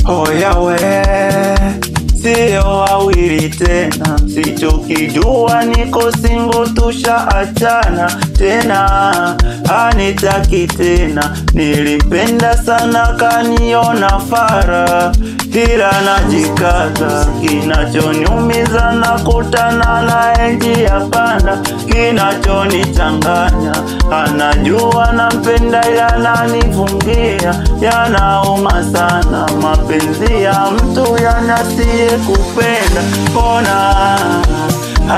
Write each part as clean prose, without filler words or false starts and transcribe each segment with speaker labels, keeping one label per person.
Speaker 1: Oya we, sio wawili tena, sichokijua niko single tushaachana tena, anitaki tena, nilipenda sana kaniona fara, ila najikaza, kinachoniumiza na kutana na njia panda, kinachonichanganya, anajua nampenda ila ananifungia, yanauma sana mapenzi ya mtu yanasiye kupenda. Ona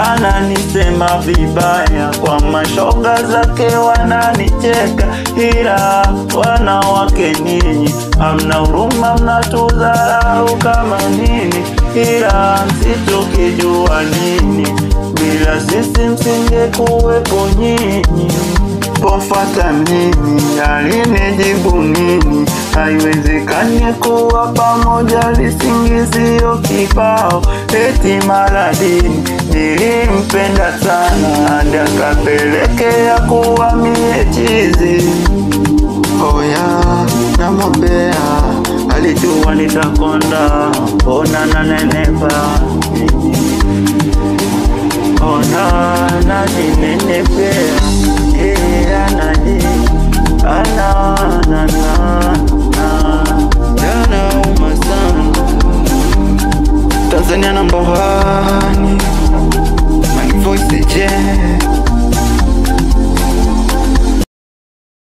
Speaker 1: ananisema vibaya, kwa mashoga zake wananicheka, ila wanawake ninyi hamna huruma, mnatudharau kama nini, ila msichokijua nini, bila sisi msingekuwepo nyinyi. Pofata nini, alinijibu nini, haiwezekani kuwa pamoja, lisingizio kibao, eti maradini, nilimpenda sana, hadi akapelekea kuwa mie chizi. Oya namwambia, alijua nitakonda, ona nanenepa, ona naninenepea, Tanzania number 1.